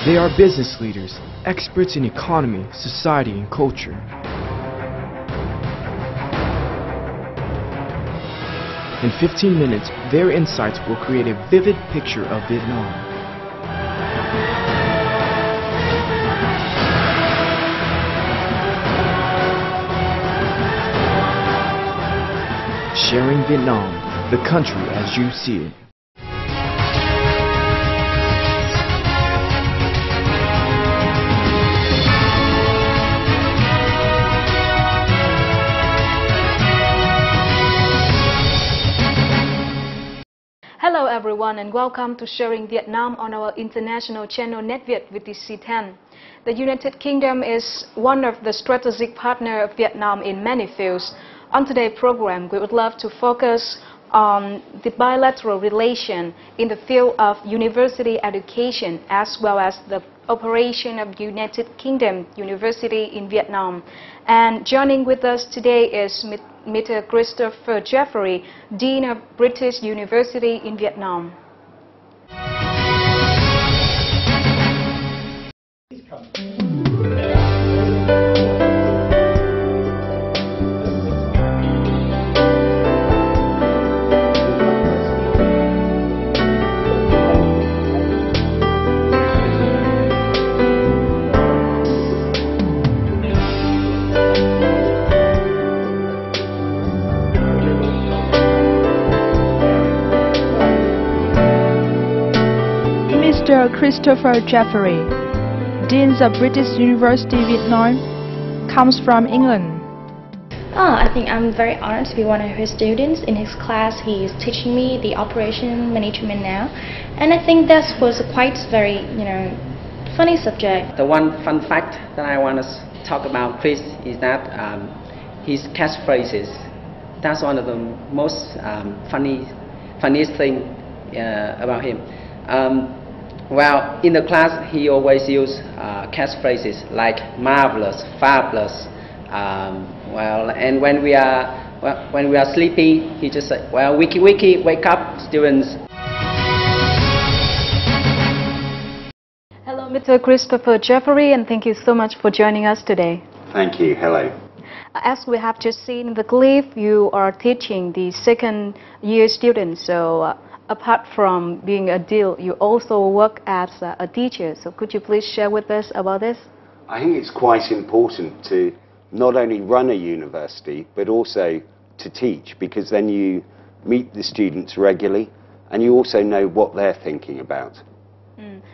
They are business leaders, experts in economy, society, and culture. In 15 minutes, their insights will create a vivid picture of Vietnam. Sharing Vietnam, the country as you see it. Hello everyone and welcome to Sharing Vietnam on our international channel NetViet with DC10. The United Kingdom is one of the strategic partners of Vietnam in many fields. On today's program, we would love to focus on the bilateral relation in the field of university education as well as the operation of United Kingdom University in Vietnam. And joining with us today is Mr. Christopher Jeffrey, Dean of British University in Vietnam. Mr. Christopher Jeffrey, Dean of British University Vietnam, comes from England. I think I'm very honored to be one of his students. In his class, he is teaching me the operation management now, and I think that was a quite very, funny subject. The one fun fact that I want to talk about Chris is that his catchphrases. That's one of the most funniest thing about him. Well, in the class, he always uses catchphrases like marvelous, fabulous. And when we are sleepy, he just said, "Well, wiki wiki, wake up, students." Hello, Mr. Christopher Jeffrey, and thank you so much for joining us today. Thank you. Hello. As we have just seen in the clip, you are teaching the second-year students. So. Apart from being a dean, you also work as a teacher. So could you please share with us about this? I think it's quite important to not only run a university, but also to teach, because then you meet the students regularly and you also know what they're thinking about.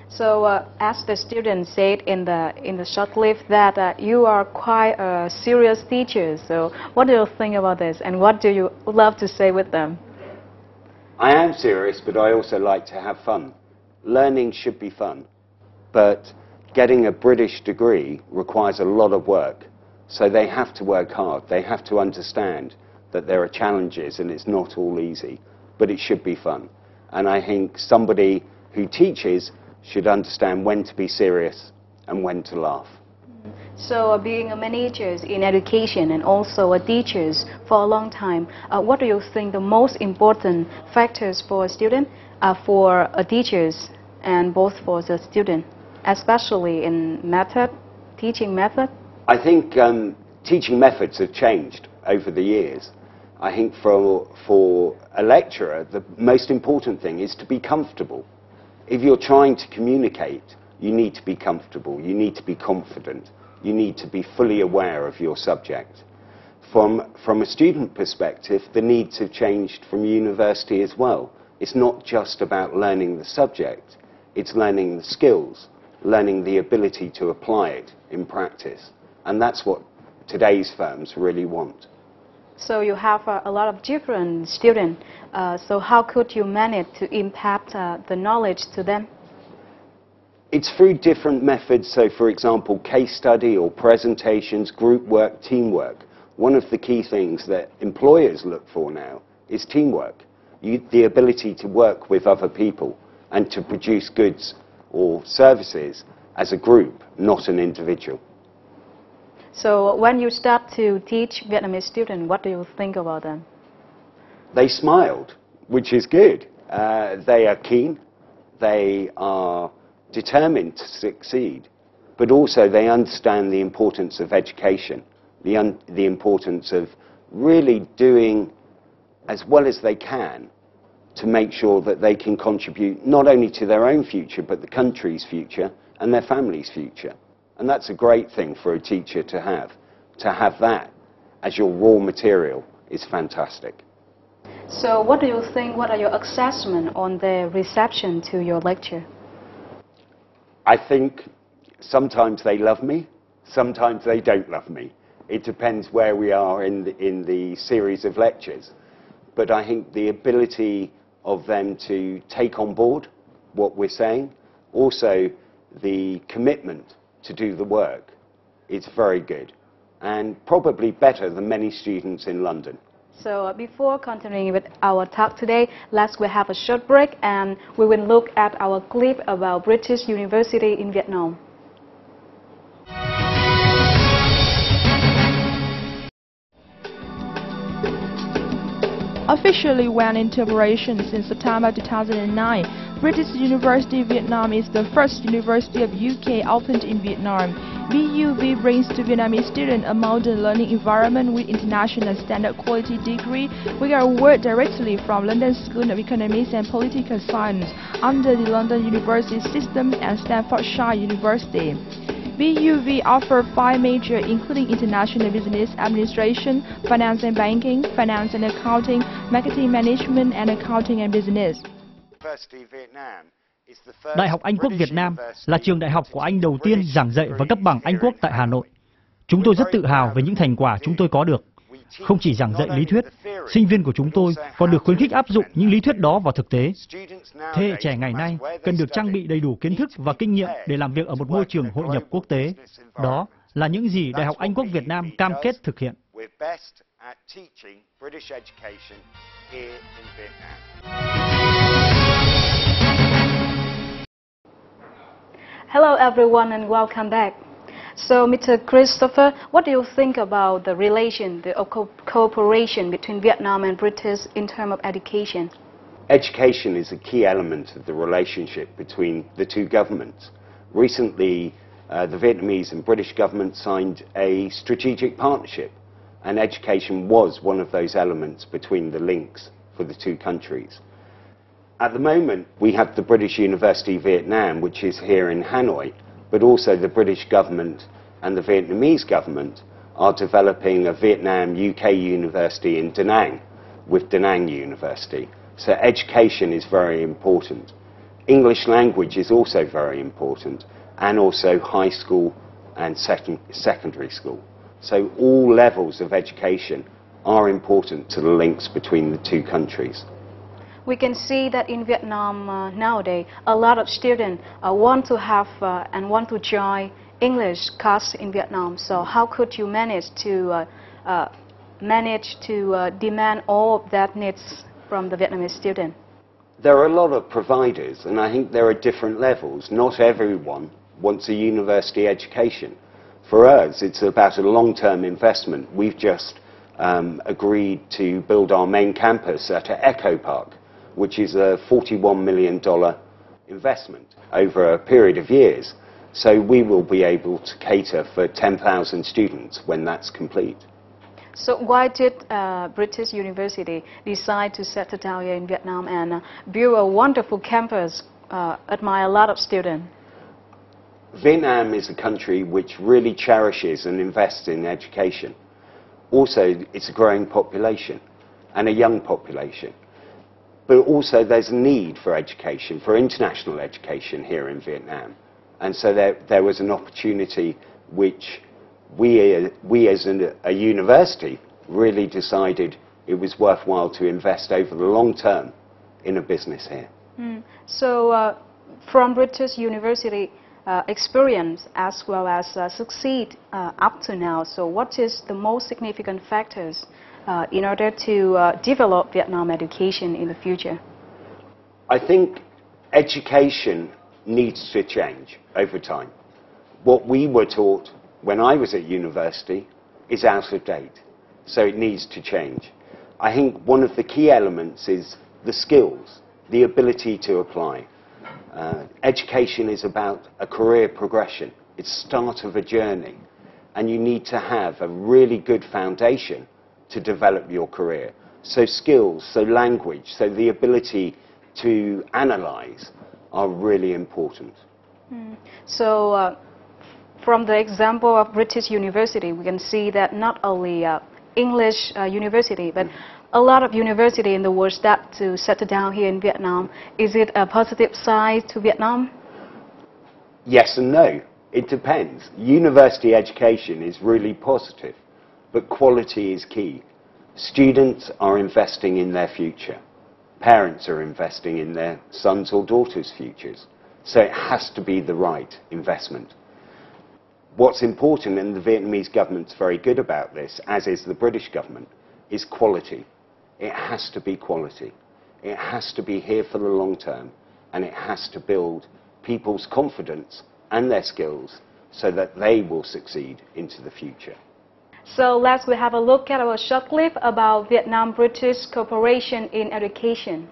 So as the student said in the short clip that you are quite a serious teacher. So what do you think about this and what do you love to say with them? I am serious, but I also like to have fun. Learning should be fun, but getting a British degree requires a lot of work. So they have to work hard. They have to understand that there are challenges and it's not all easy, but it should be fun. And I think somebody who teaches should understand when to be serious and when to laugh. So being a manager in education and also a teacher for a long time, what do you think the most important factors for a student, for a teachers and both for the student, especially in teaching method? I think teaching methods have changed over the years. I think for a lecturer, the most important thing is to be comfortable. If you're trying to communicate, you need to be comfortable, you need to be confident. You need to be fully aware of your subject. From a student perspective, the needs have changed from university as well. It's not just about learning the subject, it's learning the skills, learning the ability to apply it in practice. And that's what today's firms really want. So you have a lot of different students. So how could you manage to impact the knowledge to them? It's through different methods, so for example, case study or presentations, group work, teamwork. One of the key things that employers look for now is teamwork. The ability to work with other people and to produce goods or services as a group, not an individual. So when you start to teach Vietnamese students, what do you think about them? They smiled, which is good. They are keen. They are determined to succeed, but also they understand the importance of education, the importance of really doing as well as they can to make sure that they can contribute not only to their own future, but the country's future and their family's future. And that's a great thing for a teacher to have. To have that as your raw material is fantastic. So what do you think, what are your assessments on the reception to your lecture? I think sometimes they love me, sometimes they don't love me. It depends where we are in the series of lectures. But I think the ability of them to take on board what we're saying, also the commitment to do the work, is very good and probably better than many students in London. So before continuing with our talk today, let's have a short break and we will look at our clip about British University in Vietnam. Officially went into operation since September 2009, British University Vietnam is the first university of UK opened in Vietnam. BUV brings to Vietnamese students a modern learning environment with international standard quality degree. We got award directly from London School of Economics and Political Science under the London University System and Staffordshire University. BUV offers 5 majors including international business administration, finance and banking, finance and accounting, marketing management and accounting and business. Đại học Anh Quốc Việt Nam là trường đại học của Anh đầu tiên giảng dạy và cấp bằng Anh Quốc tại Hà Nội. Chúng tôi rất tự hào về những thành quả chúng tôi có được. Không chỉ giảng dạy lý thuyết, sinh viên của chúng tôi còn được khuyến khích áp dụng những lý thuyết đó vào thực tế. Thế hệ trẻ ngày nay cần được trang bị đầy đủ kiến thức và kinh nghiệm để làm việc ở một môi trường hội nhập quốc tế. Đó là những gì Đại học Anh Quốc Việt Nam cam kết thực hiện. Hello everyone and welcome back. So Mr. Christopher, what do you think about the relation, the cooperation between Vietnam and British in terms of education? Education is a key element of the relationship between the two governments. Recently, the Vietnamese and British governments signed a strategic partnership, and education was one of those elements between the links for the two countries. At the moment, we have the British University Vietnam, which is here in Hanoi, but also the British government and the Vietnamese government are developing a Vietnam-UK university in Da Nang with Da Nang University. So education is very important. English language is also very important, and also high school and secondary school. So all levels of education are important to the links between the two countries. We can see that in Vietnam nowadays, a lot of students want to have and want to join English class in Vietnam. So how could you manage to demand all of that needs from the Vietnamese student? There are a lot of providers, and I think there are different levels. Not everyone wants a university education. For us, it's about a long-term investment. We've just agreed to build our main campus at Echo Park, which is a $41 million investment over a period of years. So we will be able to cater for 10,000 students when that's complete. So why did British University decide to settle down here in Vietnam and build a wonderful campus, admire a lot of students? Vietnam is a country which really cherishes and invests in education. Also, it's a growing population and a young population. But also there's a need for education, for international education here in Vietnam. And so there was an opportunity which we as a university really decided it was worthwhile to invest over the long term in a business here. So from British University experience as well as succeed up to now, so what is the most significant factors in order to develop Vietnam education in the future? I think education needs to change over time. What we were taught when I was at university is out of date, so it needs to change. I think one of the key elements is the skills, the ability to apply. Education is about a career progression. It's the start of a journey. And you need to have a really good foundation to develop your career. So skills, so language, so the ability to analyze are really important. So from the example of British University, we can see that not only English university, but a lot of university in the world start to settle down here in Vietnam. Is it a positive side to Vietnam? Yes and no. It depends. University education is really positive, but quality is key. Students are investing in their future. Parents are investing in their sons' or daughters' futures. So it has to be the right investment. What's important, and the Vietnamese government's very good about this, as is the British government, is quality. It has to be quality. It has to be here for the long term, and it has to build people's confidence and their skills so that they will succeed into the future. So let's have a look at our short clip about Vietnam-British cooperation in education.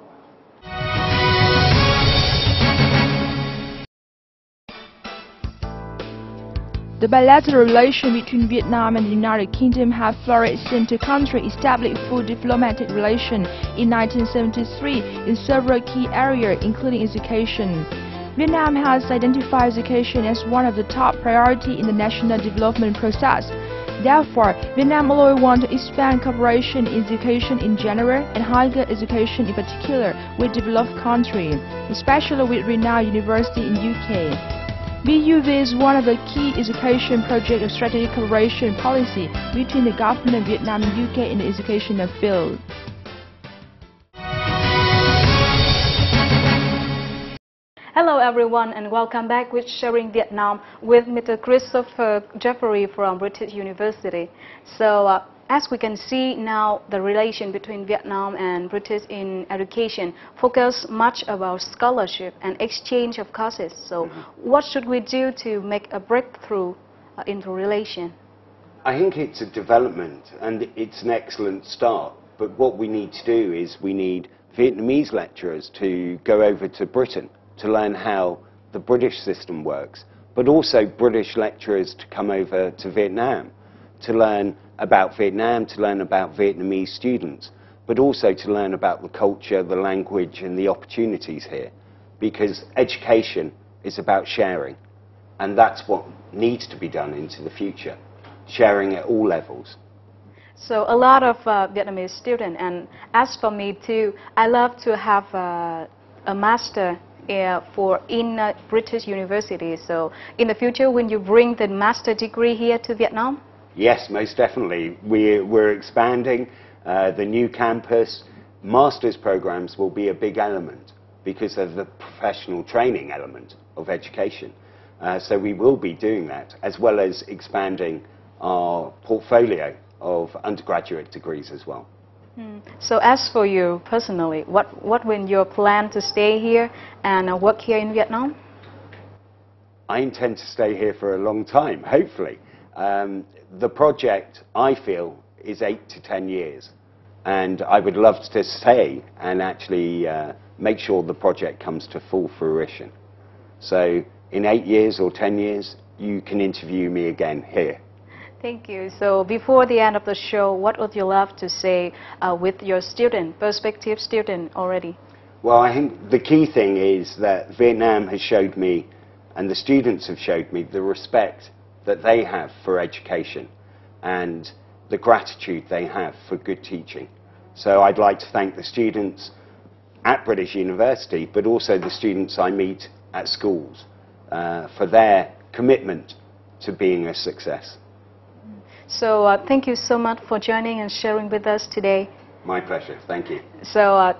The bilateral relation between Vietnam and the United Kingdom have flourished since the country established full diplomatic relations in 1973 in several key areas, including education. Vietnam has identified education as one of the top priorities in the national development process. Therefore, Vietnam always wants to expand cooperation in education in general and higher education in particular with developed countries, especially with renowned universities in UK. BUV is one of the key education projects of strategic cooperation policy between the government of Vietnam and UK in the educational field. Hello everyone and welcome back with Sharing Vietnam with Mr. Christopher Jeffrey from British University. So as we can see now, the relation between Vietnam and British in education focus much about scholarship and exchange of courses. So what should we do to make a breakthrough in the relation? I think it's a development and it's an excellent start. But what we need to do is we need Vietnamese lecturers to go over to Britain to learn how the British system works, but also British lecturers to come over to Vietnam to learn about Vietnam, to learn about Vietnamese students, but also to learn about the culture, the language and the opportunities here. Because education is about sharing, and that's what needs to be done into the future, sharing at all levels. So a lot of Vietnamese students, and as for me too, I love to have a master in British University. So in the future, when you bring the master degree here to Vietnam? Yes, most definitely. We're expanding the new campus. Master's programs will be a big element because of the professional training element of education. So we will be doing that, as well as expanding our portfolio of undergraduate degrees as well. So as for you personally, what will your plan to stay here and work here in Vietnam? I intend to stay here for a long time, hopefully. The project, I feel, is 8 to 10 years. And I would love to stay and actually make sure the project comes to full fruition. So in 8 years or 10 years, you can interview me again here. Thank you. So before the end of the show, what would you love to say with your prospective student already? Well, I think the key thing is that Vietnam has showed me, and the students have showed me, the respect that they have for education and the gratitude they have for good teaching. So I'd like to thank the students at British University, but also the students I meet at schools for their commitment to being a success. So thank you so much for joining and sharing with us today. My pleasure. Thank you. So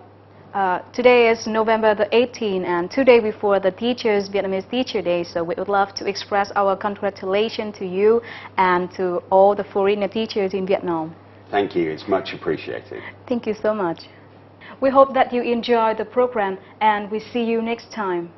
today is November the 18th, and 2 days before the Vietnamese Teacher Day, so we would love to express our congratulations to you and to all the foreigner teachers in Vietnam. Thank you. It's much appreciated. Thank you so much. We hope that you enjoy the program, and we see you next time.